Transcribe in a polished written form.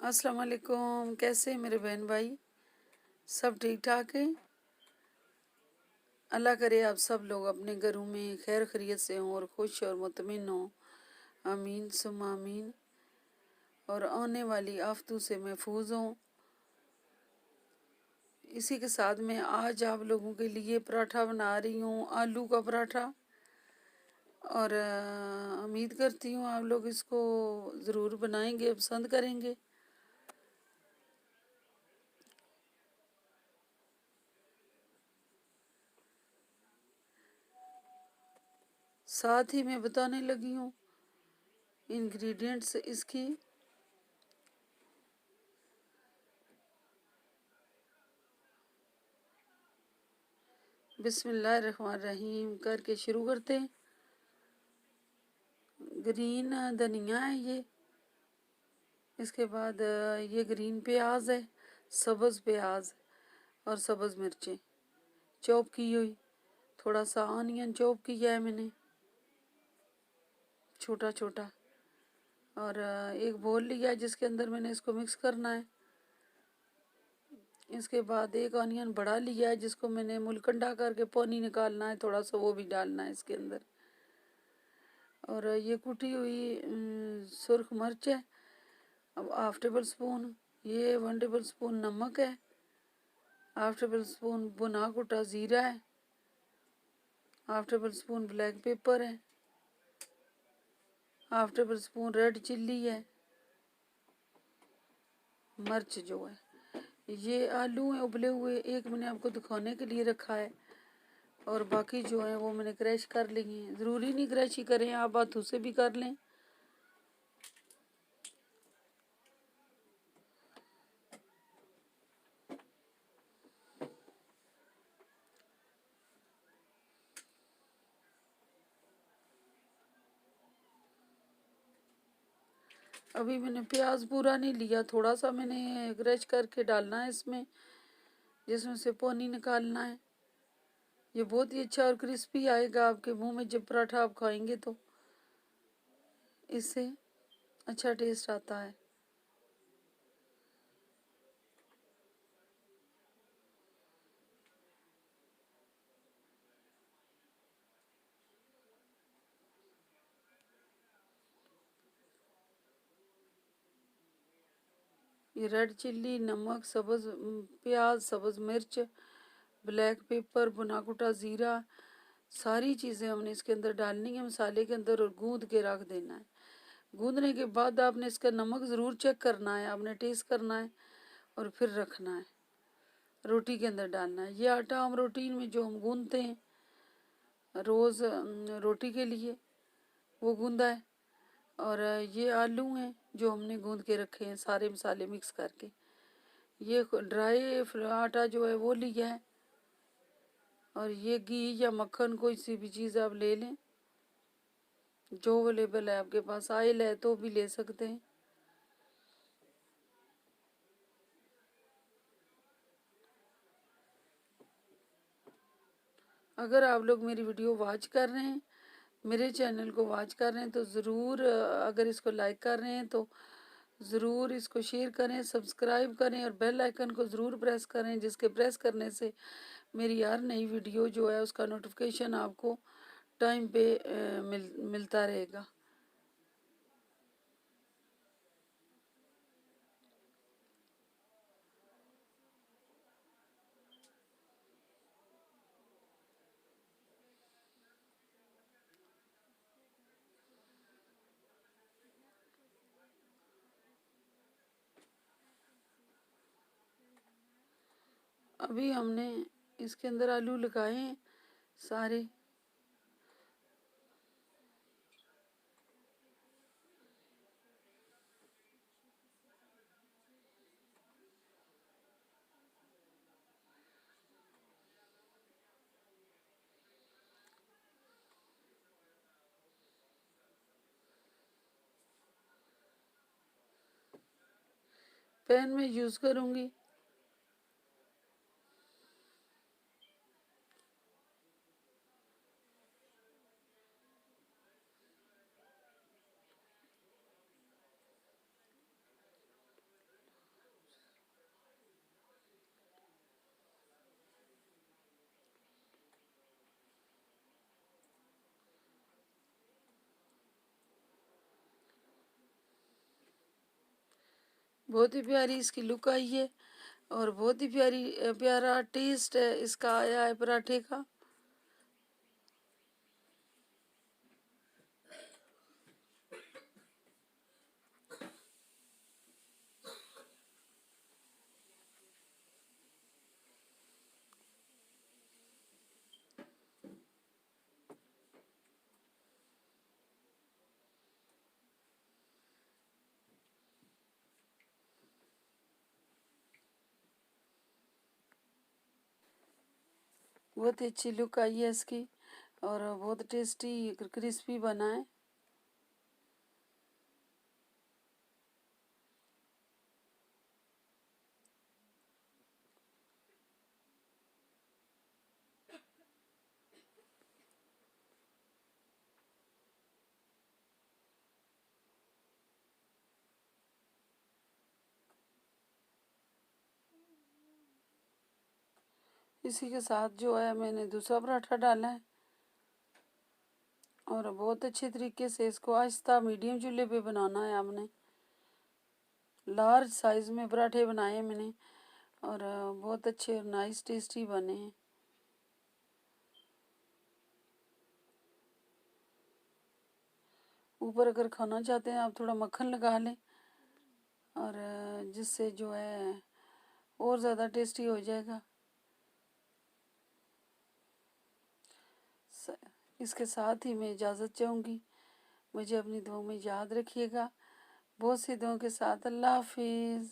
अस्सलाम वालेकुम। कैसे मेरे बहन भाई, सब ठीक ठाक है? अल्लाह करे आप सब लोग अपने घरों में खैर खैरियत से हों और खुश और मुतमिन हों। आमीन सुम्मा आमीन। और आने वाली आफतों से महफूज हों। इसी के साथ में आज आप लोगों के लिए पराठा बना रही हूँ, आलू का पराठा। और उम्मीद करती हूँ आप लोग इसको ज़रूर बनाएंगे, पसंद करेंगे। साथ ही मैं बताने लगी हूँ इंग्रेडिएंट्स इसकी। बिस्मिल्लाहिर्रहमानिर्रहीम करके शुरू करते हैं। ग्रीन धनिया है ये। इसके बाद ये ग्रीन प्याज है, सब्ज़ प्याज और सब्ज़ मिर्चें चॉप की हुई। थोड़ा सा ऑनियन चॉप किया है मैंने छोटा छोटा। और एक बोल लिया है जिसके अंदर मैंने इसको मिक्स करना है। इसके बाद एक ऑनियन बड़ा लिया है जिसको मैंने मुलकंडा करके पानी निकालना है, थोड़ा सा वो भी डालना है इसके अंदर। और ये कुटी हुई सुर्ख मिर्च है, अब 1/2 टेबल स्पून। ये 1 टेबल स्पून नमक है। 1/2 टेबल स्पून भुना कुटा ज़ीरा है। 1/2 टेबल स्पून ब्लैक पेपर है। 1/2 टेबल स्पून रेड चिल्ली है, मिर्च जो है। ये आलू हैं उबले हुए, एक मैंने आपको दिखाने के लिए रखा है। और बाकी जो है वो मैंने क्रश कर ली हैं। ज़रूरी नहीं क्रश ही करें, आप हाथों से भी कर लें। अभी मैंने प्याज पूरा नहीं लिया, थोड़ा सा मैंने क्रश करके डालना है इसमें, जिसमें से पानी निकालना है। ये बहुत ही अच्छा और क्रिस्पी आएगा आपके मुंह में जब पराठा आप खाएंगे तो इससे अच्छा टेस्ट आता है। ये रेड चिल्ली, नमक, सब्ज़ प्याज, सब्ज़ मिर्च, ब्लैक पेपर, भुना कुटा ज़ीरा, सारी चीज़ें हमने इसके अंदर डालनी है मसाले के अंदर और गूंद के रख देना है। गूंदने के बाद आपने इसका नमक ज़रूर चेक करना है, आपने टेस्ट करना है और फिर रखना है, रोटी के अंदर डालना है। ये आटा हम रोटी में जो हम गूंदते हैं रोज़ रोटी के लिए, वो गूंदा है। और ये आलू हैं जो हमने गूंद के रखे हैं सारे मसाले मिक्स करके। ये ड्राई आटा जो है वो लिया है। और ये घी या मक्खन कोई सी भी चीज़ आप ले लें जो अवेलेबल है आपके पास। ऑयल है तो भी ले सकते हैं। अगर आप लोग मेरी वीडियो वॉच कर रहे हैं, मेरे चैनल को वॉच कर रहे हैं तो ज़रूर अगर इसको लाइक कर रहे हैं तो ज़रूर इसको शेयर करें, सब्सक्राइब करें और बेल आइकन को ज़रूर प्रेस करें, जिसके प्रेस करने से मेरी हर नई वीडियो जो है उसका नोटिफिकेशन आपको टाइम पे मिलता रहेगा। अभी हमने इसके अंदर आलू लगाए हैं सारे। पैन में यूज़ करूँगी। बहुत ही प्यारी इसकी लुक आई है और बहुत ही प्यारा टेस्ट है इसका आया है पराठे का। बहुत ही अच्छी लुक आई है इसकी और बहुत टेस्टी क्रिस्पी बना है। इसी के साथ जो है मैंने दूसरा पराठा डाला है और बहुत अच्छे तरीके से इसको आहिस्ता मीडियम चूल्हे पे बनाना है हमने। लार्ज साइज में पराठे बनाए मैंने और बहुत अच्छे और नाइस टेस्टी बने हैं। ऊपर अगर खाना चाहते हैं आप थोड़ा मक्खन लगा लें और जिससे जो है और ज़्यादा टेस्टी हो जाएगा। इसके साथ ही मैं इजाज़त चाहूँगी। मुझे अपनी दुआओं में याद रखिएगा। बहुत सी दुआओं के साथ अल्लाह हाफिज़।